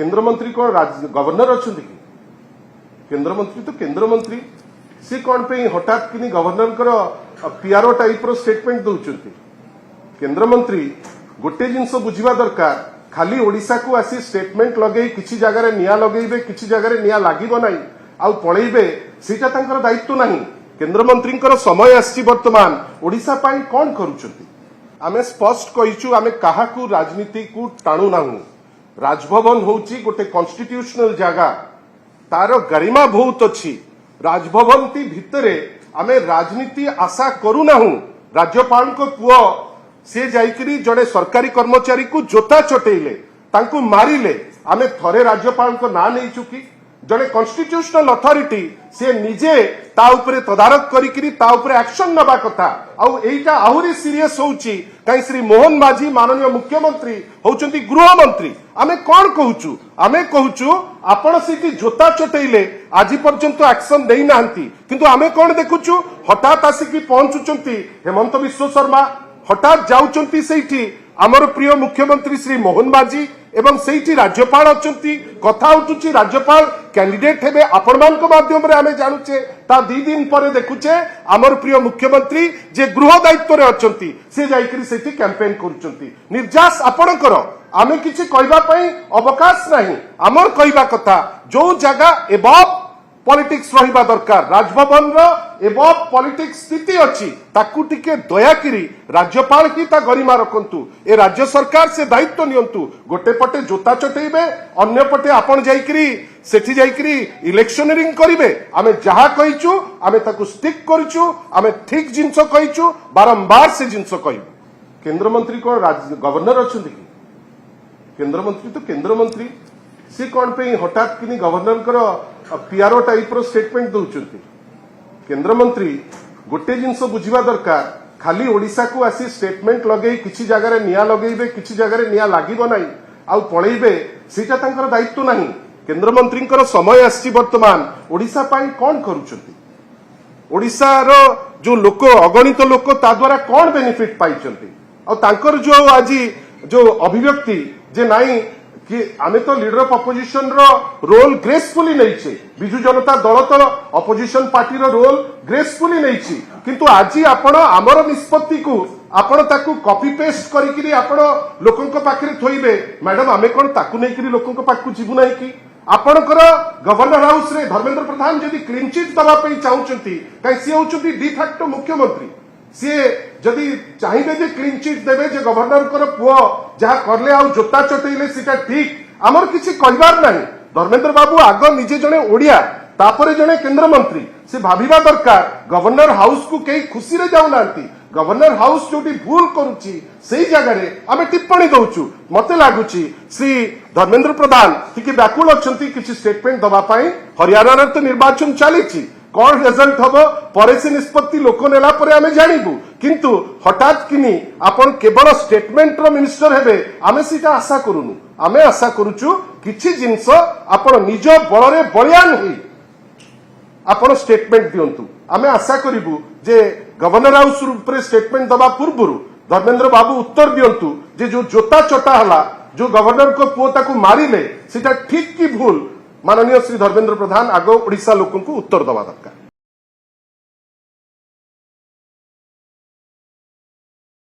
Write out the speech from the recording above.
केंद्र मंत्री कौन गवर्नर अच्छा कि केंद्र मंत्री तो केंद्र मंत्री सी कौन पे हठात कि गवर्नर पीआरओ टाइप रो स्टेटमेंट दौरान केंद्र मंत्री गोटे जिनस बुझा दरकार खाली ओडिशा को आसी स्टेटमेंट लगे किसी जगह निया लगे किसी जगह निया लगे ना आउ पलैबे सीटा तांकर दायित्व नहीं केंद्र मंत्री समय आसी वर्तमान ओडिशा पाई कौन करुछंती आमे स्पष्ट कहिचु आमे काहाकू राजनीति को टाणु नाहु राजभवन होउची गोटे कॉन्स्टिट्यूशनल जगह तार गरिमा बहुत अच्छी राजभवन ती भितरे आमे राजनीति आशा करू नाहु राज्यपाल को पुओ से जाइकरी जड़े सरकारी कर्मचारी को जोता चटेइले तांकू मारिले आमे थरे राज्यपाल को ना नहीं चुकी जड़े कॉन्स्टिट्यूशनल अथॉरिटी से निजे ता उपरे तदारक करिकरी ता उपरे एक्शन नबा कथा आउ एटा आहुरी सीरियस होउची काई श्री मोहन माझी माननीय मुख्यमंत्री होउचंती गृह मंत्री आमे कोन कहूचु आमे कहूचु आपण सीटी जोता चटेइले आज पर्यंत एक्शन देई नांती किंतु आमे कोन देखुचु हठात आसिकी पहुंचुचंती हेमंत विश्व शर्मा हठात जाउचंती सेठी आमर प्रिय मुख्यमंत्री श्री मोहन माझी एवं सेठी राज्यपाल अछंती कथा उठुची राज्यपाल कैंडिडेट हेबे आपण मानक माध्यम रे आमे जानुचे ता 2 दिन परे देखुचे आमर प्रिय मुख्यमंत्री जे गृह दायित्व रे अछंती से जाइकरी सेठी कैंपेन करूचंती निर्जास आपणकर आमे किछि कहबा पई अवकाश नाही आमर कहबा कथा जो जगह एबव पॉलिटिक्स रहिबा दरकार राजभवन रो एबव पॉलिटिक्स स्थिति अछि ताकू टिके दयाकिरी राज्यपाल की ता गरिमा रखंतु ए राज्य सरकार से दायित्व नियंतु गोटे पटे जोता चटेइबे अन्य पटे आपण जाइकरी सेठी जाइकरी इलेक्शनरिंग करिवे आमे जहा कहिचु आमे ताकू स्टिक करिचु आमे ठीक जिंस कहिचु बारंबार से जिंस कहिबु केंद्र मंत्री कोन गवर्नर अछंती कि केंद्र मंत्री तो केंद्र मंत्री सी कौन पे हठात कि गवर्नर पीआरओ टाइप रो स्टेटमेंट दौरान केंद्र मंत्री गोटे जिनस बुझा दरकार खाली ओडिशा को आसी स्टेटमेंट लगे किसी जगह निया लगे किसी जगह निया लगे ना आउ पलैबे सीटा तांकर दायित्व नहीं केंद्र मंत्री समय आसी वर्तमान ओडिशा पाई कौन करुछंती ओडिशा रो जो लोक अगणित लोक ता द्वारा कौन बेनिफिट पाइछंती आ तांकर जो आज जो अभिव्यक्ति जे नाही कि आमे तो लीडर ऑफ अपोजिशन रो रोल ग्रेसफुली नहीं बिजु जनता दल तो अपोजिशन पार्टी रो रोल ग्रेसफुली नहीं किंतु आज आपण आमर निष्पत्ति को आपण ताकू कॉपी पेस्ट करिकरी आपण लोकंक पाखरे थोइबे मैडम आमे कोन ताकू नै करी लोकंक पाखु जिबु नै कि आपणकर गवर्नर हाउस रे धर्मेंद्र प्रधान जदि क्लीन चिट दबा पई चाहुचंती काई सी होचंती डी फैक्टो मुख्यमंत्री सी जदि चाहिए जे क्लीन चिट देवे जे गवर्नर कर पुओ जहा करले आ जोता चटेइले सीटा ठीक आमर किछि कहबार नाही धर्मेंद्र बाबू आग निजे जने ओडिया तापरे जने केंद्र मंत्री से भाबिबा दरकार गवर्नर हाउस को कई खुशी रे जाउ नांती गवर्नर हाउस जोटी भूल करूची सेही जगह रे आमे टिप्पणी दउचु मते लागुची श्री धर्मेंद्र प्रधान टिके व्याकुल अछंती किछि स्टेटमेंट दबा पई हरियाणा रे तो निर्वाचन चलीची कौन रिजल्ट हम पर से निष्पत्ति लोक नेला परे आमे जानिबु किंतु हठात किनी आपण केवल स्टेटमेंट रो मिनिस्टर हेबे आमे सीटा आशा करूनु आमे आशा करूचु किछि जिंस आपण निज बळरे बलियान होई आपण स्टेटमेंट दियंतु आमे आशा करिबु जे गवर्नर हाउस ऊपर स्टेटमेंट दबा पूर्वरु धर्मेंद्र बाबू उत्तर दियंतु जे जो जोता चटा हला जो गवर्नर को पुओ ताकू मारिले सीटा ठीक की भूल माननीय श्री धर्मेंद्र प्रधान आगो ओडिशा लोकंकु उत्तर दबा दरकार।